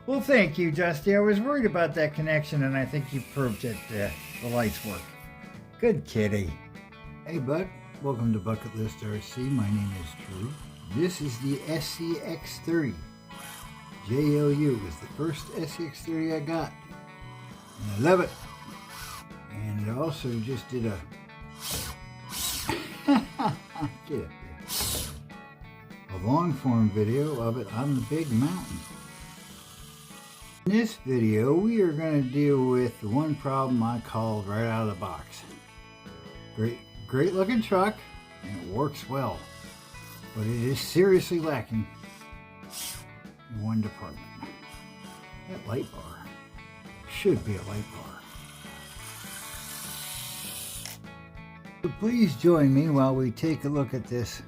Well, thank you, Dusty. I was worried about that connection, and I think you proved that the lights work. Good kitty. Hey, bud. Welcome to Bucket List RC. My name is Drew. This is the SCX30 JLU. It was the first SCX30 I got, and I love it. And it also just did a get up there. A long form video of it on the big mountain. In this video, we are going to deal with the one problem I called right out of the box. Great looking truck, and it works well, but it is seriously lacking in one department. That light bar should be a light bar. So please join me while we take a look at this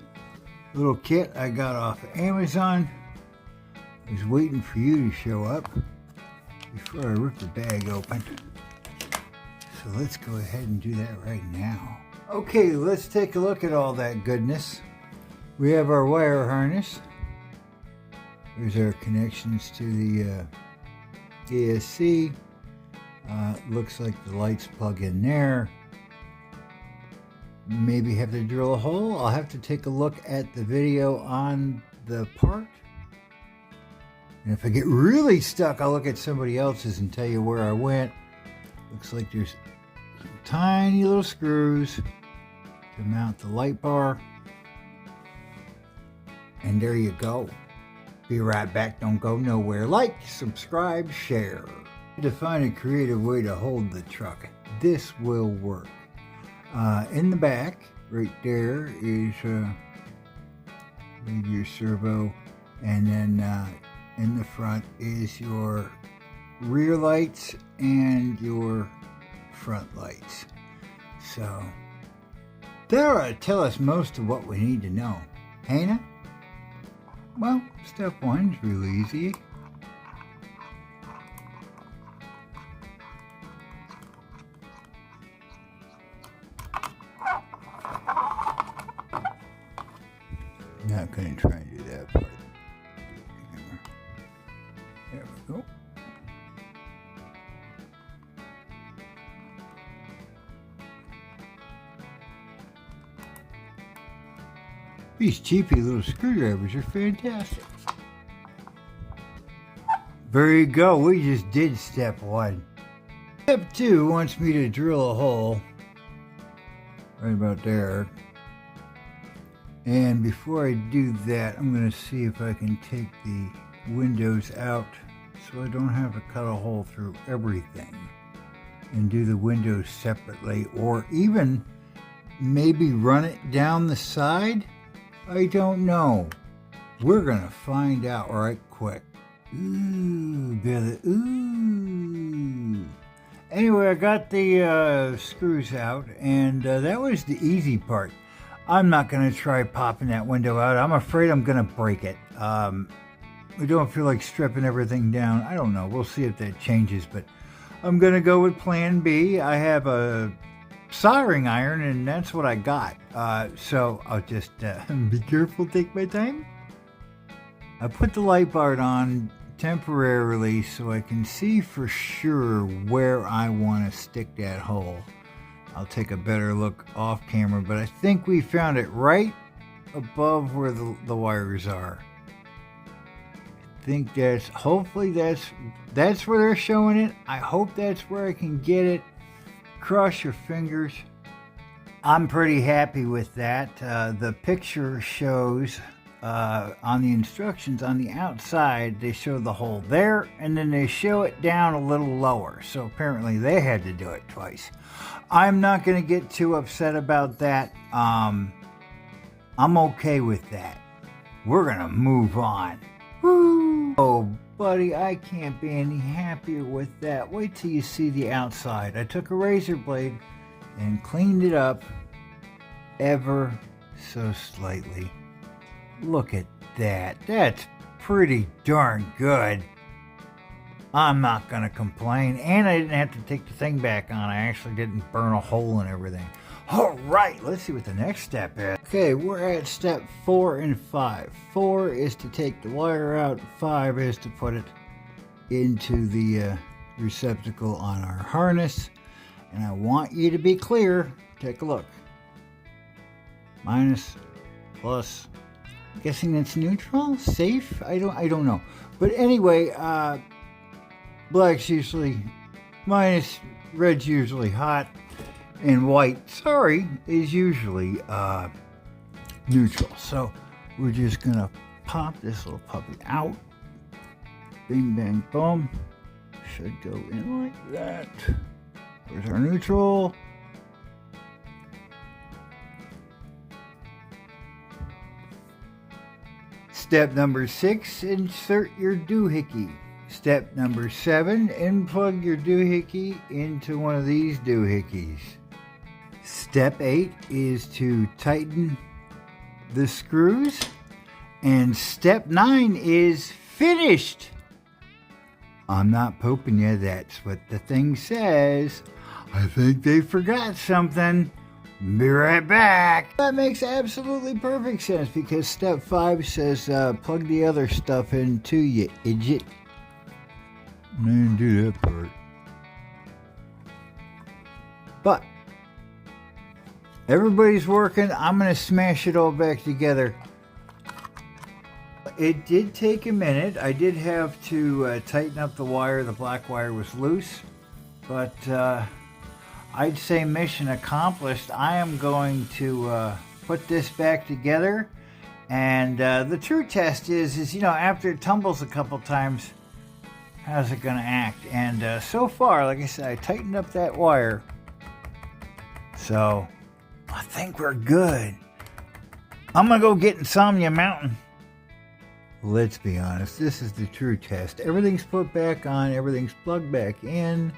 little kit I got off of Amazon. I was waiting for you to show up before I rip the bag open. So let's go ahead and do that right now. Okay, let's take a look at all that goodness. We have our wire harness. There's our connections to the ASC. Looks like the lights plug in there. Maybe have to drill a hole. I'll have to take a look at the video on the part. And if I get really stuck, I'll look at somebody else's and tell you where I went. Looks like there's some tiny little screws to mount the light bar. And there you go. Be right back. Don't go nowhere. Like, subscribe, share. To find a creative way to hold the truck, this will work. In the back, right there, is maybe your servo, and then in the front is your rear lights and your front lights. So that ought to tell us most of what we need to know. Hannah? Well, step one's real easy. Not going to try and do that part. There we go. These cheapy little screwdrivers are fantastic. There you go. We just did step one. Step two wants me to drill a hole right about there. And before I do that, I'm going to see if I can take the windows out so I don't have to cut a hole through everything and do the windows separately, or even maybe run it down the side. I don't know. We're going to find out right quick. Ooh, Billy, ooh. Anyway, I got the screws out, and that was the easy part. I'm not going to try popping that window out. I'm afraid I'm going to break it. We don't feel like stripping everything down. I don't know. We'll see if that changes, but I'm going to go with plan B. I have a soldering iron, and that's what I got. So I'll just be careful, take my time. I put the light bar on temporarily so I can see for sure where I want to stick that hole. I'll take a better look off camera, but I think we found it right above where the wires are. I think hopefully that's where they're showing it. I hope that's where I can get it. Cross your fingers. I'm pretty happy with that. The picture shows on the instructions on the outside, they show the hole there, and then they show it down a little lower. So apparently they had to do it twice. I'm not going to get too upset about that. I'm okay with that. We're going to move on. Woo! Oh, buddy, I can't be any happier with that. Wait till you see the outside. I took a razor blade and cleaned it up ever so slightly. Look at that. That's pretty darn good. I'm not going to complain. And I didn't have to take the thing back on. I actually didn't burn a hole and everything. All right, let's see what the next step is. Okay, we're at step 4 and 5. 4 is to take the wire out. 5 is to put it into the receptacle on our harness. And I want you to be clear. Take a look. Minus, plus. I'm guessing that's neutral, safe. I don't know. But anyway, black's usually minus, red's usually hot, and white, sorry, is usually neutral. So we're just gonna pop this little puppy out. Bing, bang, boom. Should go in like that. There's our neutral. Step number 6, insert your doohickey. Step number 7, plug your doohickey into one of these doohickeys. Step 8 is to tighten the screws. And step 9 is finished. I'm not pooping you, that's what the thing says. I think they forgot something. Be right back. That makes absolutely perfect sense because step 5 says plug the other stuff in too, you idiot. I didn't do that part. But everybody's working. I'm going to smash it all back together. It did take a minute. I did have to tighten up the wire. The black wire was loose. But I'd say mission accomplished. I am going to put this back together. And the true test is, you know, after it tumbles a couple times, how's it going to act? And so far, like I said, I tightened up that wire. So I think we're good. I'm going to go get Insomnia Mountain. Let's be honest, this is the true test. Everything's put back on, everything's plugged back in.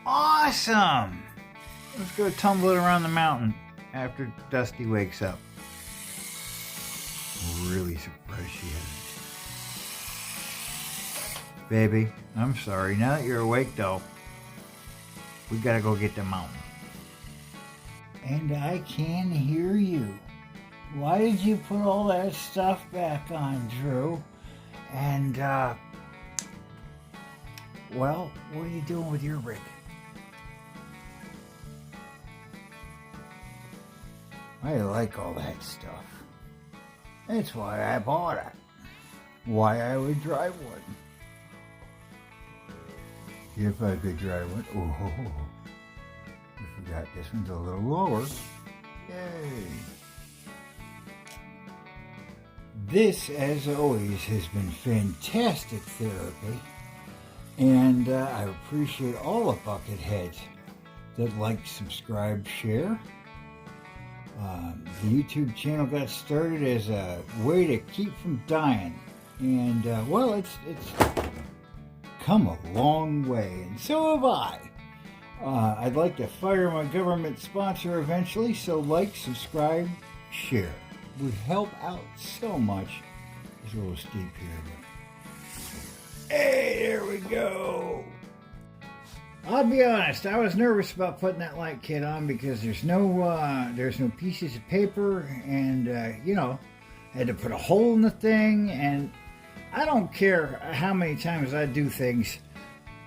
Awesome! Let's go tumble it around the mountain after Dusty wakes up. Really surprised she hasn't. Baby, I'm sorry. Now that you're awake though, we gotta go get the mountain. And I can hear you. Why did you put all that stuff back on, Drew? And, well, what are you doing with your rig? I like all that stuff. That's why I bought it. Why I would drive one. If I could drive one. Oh, I forgot this one's a little lower. Yay. This, as always, has been fantastic therapy. And I appreciate all the bucket heads that like, subscribe, share. The YouTube channel got started as a way to keep from dying. And, well, it's come a long way. And so have I. I'd like to fire my government sponsor eventually, so like, subscribe, share. Would help out so much. It's a little steep here, but hey, there we go. I'll be honest, I was nervous about putting that light kit on because there's no pieces of paper, and you know, I had to put a hole in the thing, and I don't care how many times I do things.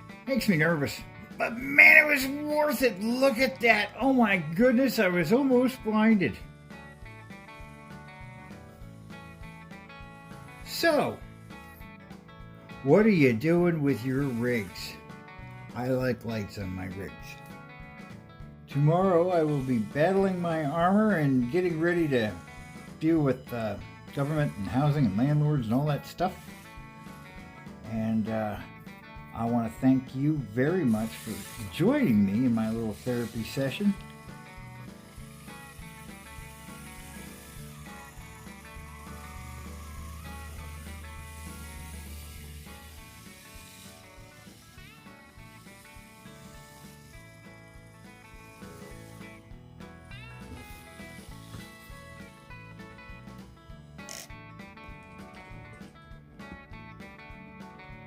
It makes me nervous. But man, it was worth it. Look at that. Oh my goodness, I was almost blinded. So, what are you doing with your rigs? I like lights on my rigs. Tomorrow I will be battling my armor and getting ready to deal with government and housing and landlords and all that stuff. And I want to thank you very much for joining me in my little therapy session.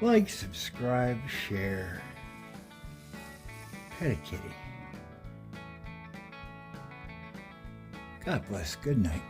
Like, subscribe, share. Pet a kitty. God bless. Good night.